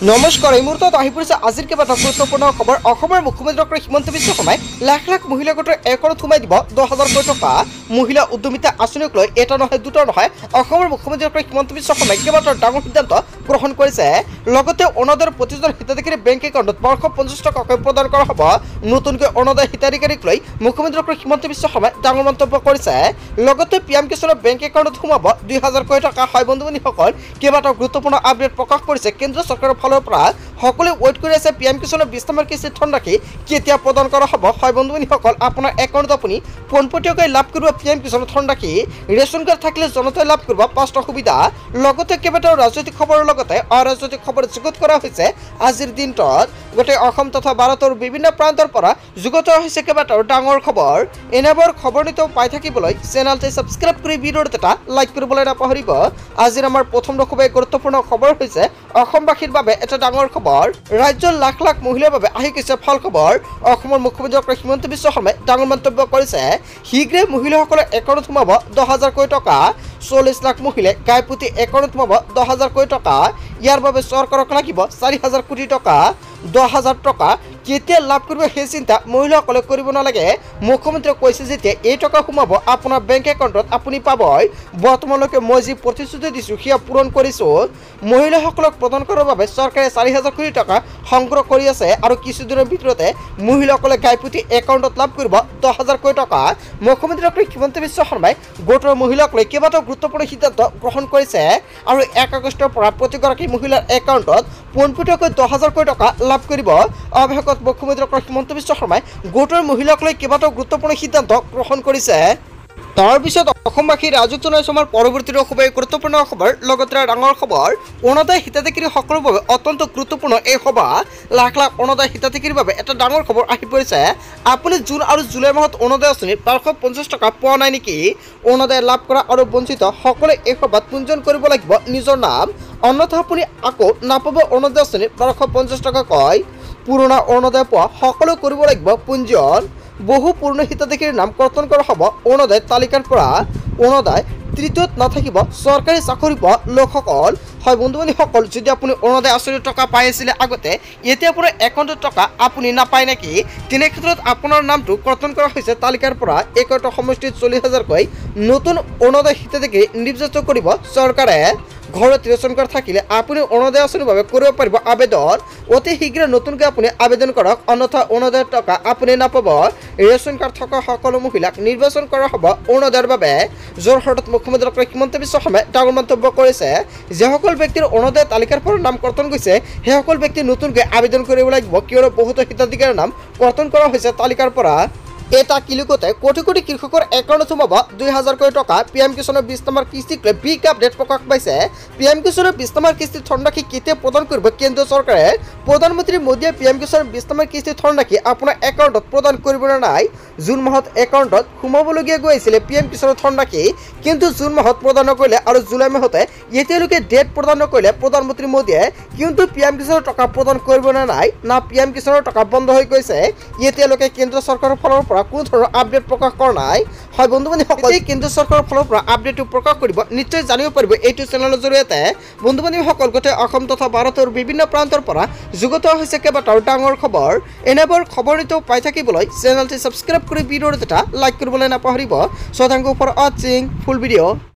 নমস্কাৰ এই মুহূৰ্তত আহি পৰিছে আজিৰ কেইবাটাও গুৰুত্বপূৰ্ণ খবৰ। অসমৰ মুখ্যমন্ত্ৰী ডক্টৰ হিমন্ত বিশ্ব শৰ্মাই লাখ লাখ মহিলা গোটৰ একাউণ্টত সোমাই দিব 10,000 কোটি টকা। মহিলা উদ্যমিতা আঁচনিক লৈ এটা নহয় দুটা নহয় অসমৰ মুখ্যমন্ত্ৰী ডক্টৰ হিমন্ত বিশ্ব শৰ্মাই কেইবাটাও ডাঙৰ সিদ্ধান্ত গ্ৰহণ কৰিছে। লগতে অৰুণোদয়ৰ প্ৰতিজন হিতাধিকাৰী বেংক একাউণ্টত 250 টকাকৈ প্ৰদান কৰা হ'ব। নতুনকৈ অৰুণোদয় হিতাধিকাৰীক লৈ মুখ্যমন্ত্ৰী ডক্টৰ হিমন্ত বিশ্ব শৰ্মাই ডাঙৰ মন্তব্য কৰিছে। লগতে পিএম কিষাণৰ বেংক একাউণ্টত সোমাব 2,000 কোটি টকা। হয় বন্ধু-বান্ধৱীসকল, কেইবাটাও গুৰুত্বপূৰ্ণ আপডেট প্ৰকাশ কৰিছে কেন্দ্ৰ চৰকাৰৰ ফালৰ পৰা। সকলোৱে ৱেইট কৰি আছে পিএম কিষাণৰ 20 নম্বৰ কিস্তিৰ ধনৰাশি কেতিয়া প্ৰদান কৰা হ'ব। হয় বন্ধু-বান্ধৱীসকল, আপোনাৰ একাউণ্টত আপুনি পোনপটীয়াকৈ লাভ কৰিব পিএম কিষাণৰ ধনৰাশি। ৰেচন কাৰ্ড থাকিলে জনতাই লাভ কৰিব 5টা সুবিধা। লগতে কেইবাটাও ৰাজনৈতিক খবৰৰ লগতে অৰাজনৈতিক খবৰ যুগুত কৰা হৈছে আজিৰ দিনটোত। গোটেই অসম তথা ভাৰতৰ বিভিন্ন প্ৰান্তৰ পৰা যুগুত হৈছে কেইবাটাও ডাঙৰ খবৰ। এনেবোৰ খবৰ নিতৌ পাই থাকিবলৈ চেনেলটো ছাবস্ক্ৰাইব কৰি ভিডিঅ'টো এটা লাইক কৰিবলৈ নাপাহৰিব। আজিৰ আমাৰ প্ৰথম খুবেই গুৰুত্বপূৰ্ণ খবৰ হৈছে অসমবাসীৰ বাবে এটা ডাঙৰ খবৰ। ৰাজ্যৰ লাখ লাখ মহিলাৰ বাবে আহি গৈছে ভাল খবৰ। অসমৰ মুখ্যমন্ত্ৰী ডক্টৰ হিমন্ত বিশ্ব শৰ্মাই ডাঙৰ মন্তব্য কৰিছে। শীঘ্ৰে মহিলাসকলৰ একাউণ্টত সোমাব 10,000 কোটি টকা। 40 লাখ মহিলাই গাইপতি একাউণ্টত সোমাব 10,000 কোটি টকা। ইয়াৰ বাবে চৰকাৰক লাগিব 4,000 কোটি টকা। 10,000 টকা কেতিয়া লাভ কৰিব সেই চিন্তা মহিলাসকলে কৰিব নালাগে। মুখ্যমন্ত্ৰীয়ে কৈছে যেতিয়া এই টকা সোমাব আপোনাৰ বেংক একাউণ্টত আপুনি পাবই। বৰ্তমানলৈকে মই যি প্ৰতিশ্ৰুতি দিছোঁ সেয়া পূৰণ কৰিছোঁ। মহিলাসকলক প্ৰদান কৰাৰ বাবে চৰকাৰে 4,000 কোটি টকা সংগ্ৰহ কৰি আছে আৰু কিছুদিনৰ ভিতৰতে মহিলাসকলে গাইপতি একাউণ্টত লাভ কৰিব 10,000 কোটি টকা। মুখ্যমন্ত্ৰী ডক্টৰ হিমন্ত বিশ্ব শৰ্মাই গোটৰ মহিলাসকলে কেইবাটাও গুৰুত্বপূৰ্ণ সিদ্ধান্ত গ্ৰহণ কৰিছে আৰু 1 আগষ্টৰ পৰা প্ৰতিগৰাকী মহিলাৰ একাউণ্টত পোনপটীয়াকৈ 10,000 কোটি টকা লাভ কৰিব। অৱশেষত মুখ্যমন্ত্ৰী ডক্টৰ হিমন্ত বিশ্ব শৰ্মাই গোটৰ মহিলাসকলে কেইবাটাও গুৰুত্বপূৰ্ণ সিদ্ধান্ত গ্ৰহণ কৰিছে। তাৰপিছত অসমবাসী ৰাজুক জনাইছোঁ আমাৰ পৰৱৰ্তী খুবেই গুৰুত্বপূৰ্ণ খবৰ। লগতে ডাঙৰ খবৰ, অৰুণোদয় হিতাধিকাৰীসকলৰ বাবে অত্যন্ত গুৰুত্বপূৰ্ণ এই সভা। লাখ লাখ অৰুণোদয় হিতাধিকাৰীৰ বাবে এটা ডাঙৰ খবৰ আহি পৰিছে। আপুনি জুন আৰু জুলাই মাহত অৰুণোদয় আঁচনিৰ 250 টকা পোৱা নাই নেকি? অৰুণোদয় লাভ কৰা আৰু বঞ্চিত সকলোৱে এই সভাত পঞ্জীয়ন কৰিব লাগিব নিজৰ নাম, অন্যথা আপুনি আকৌ নাপাব অৰুণোদয় আঁচনিৰ 250 টকাকৈ। পুৰণা অৰুণোদয় পোৱা সকলো কৰিব লাগিব পঞ্জীয়ন। বহু পুৰণি হিতাধিকাৰীৰ নাম কৰ্তন কৰা হ'ব অৰুণোদয় তালিকাৰ পৰা। অৰুণোদয় তৃতীয়ত নাথাকিব চৰকাৰী চাকৰি পোৱা লোকসকল। হয় বন্ধু-বান্ধৱীসকল, যদি আপুনি অৰুণোদয় আঁচনিৰ টকা পাই আছিলে আগতে, এতিয়া আপোনাৰ একাউণ্টত টকা আপুনি নাপায় নেকি? তেনে ক্ষেত্ৰত আপোনাৰ নামটো কৰ্তন কৰা হৈছে তালিকাৰ পৰা। একৈটা সমষ্টিত 40,000কৈ নতুন অৰুণোদয় হিতাধিকাৰী নিৰ্বাচিত কৰিব চৰকাৰে। ঘৰত ৰেচন কাৰ্ড থাকিলে আপুনি অৰুণোদয় আঁচনিৰ বাবে কৰিব পাৰিব আবেদন। অতি শীঘ্ৰে নতুনকৈ আপুনি আবেদন কৰক, অন্যথা অৰুণোদয়ৰ টকা আপুনি নাপাব। ৰেচন কাৰ্ড থকা সকলো মহিলাক নিৰ্বাচন কৰা হ'ব অৰুণোদয়ৰ বাবে। যোৰহাটত মুখ্যমন্ত্ৰী ডক্টৰ হিমন্ত বিশ্ব শৰ্মাই ডাঙৰ মন্তব্য কৰিছে। যিসকল ব্যক্তিৰ অৰুণোদয় তালিকাৰ পৰা নাম কৰ্তন গৈছে সেইসকল ব্যক্তি নতুনকৈ আবেদন কৰিব লাগিব, কিয়নো বহুতো হিতাধিকাৰীৰ নাম কৰ্তন কৰা হৈছে তালিকাৰ পৰা। এটা কিলোকতে কোটি কোটি কৃষকৰ একাউণ্টত সোমাব 2,000 কোটি টকা। পিএম কিষাণৰ 20 নম্বৰ কিস্তিক লৈ বিগ আপডেট প্ৰকাশ পাইছে। পিএম কিষাণৰ 20 নম্বৰ কিস্তিৰ ধনৰাশি কেতিয়া প্ৰদান কৰিব কেন্দ্ৰীয় চৰকাৰে? প্ৰধানমন্ত্ৰী মোদীয়ে পিএম কিষাণৰ 20 নম্বৰ কিস্তিৰ ধনৰাশি আপোনাৰ একাউণ্টত প্ৰদান কৰিব নে নাই? জুন মাহত একাউণ্টত সোমাবলগীয়া গৈ আছিলে পিএম কিষাণৰ ধনৰাশি, কিন্তু জুন মাহত প্ৰদান নকৰিলে আৰু জুলাই মাহতে এতিয়ালৈকে ডেট প্ৰদান নকৰিলে প্ৰধানমন্ত্ৰী মোদীয়ে। কিন্তু পিএম কিষাণৰ টকা প্ৰদান কৰিব নে নাই, না পিএম কিষাণৰ টকা বন্ধ হৈ গৈছে? এতিয়ালৈকে কেন্দ্ৰ চৰকাৰৰ ফালৰ পৰা কোনো ধৰণৰ আপডেট প্ৰকাশ কৰা নাই। হয় বন্ধু-বান্ধৱীসকল, কেন্দ্ৰ চৰকাৰৰ ফালৰ পৰা আপডেটটো প্ৰকাশ কৰিব নিশ্চয় জানিব পাৰিব এইটো চেনেলৰ জৰিয়তে। বন্ধু-বান্ধৱীসকল, গোটেই অসম তথা ভাৰতৰ বিভিন্ন প্ৰান্তৰ পৰা যুগুত হৈছে কেইবাটাও ডাঙৰ খবৰ। এনেবোৰ খবৰ নিতৌ পাই থাকিবলৈ চেনেলটো ছাবস্ক্ৰাইব কৰি ভিডিঅ'টো এটা লাইক কৰিবলৈ নাপাহৰিব। So thank you for watching full video.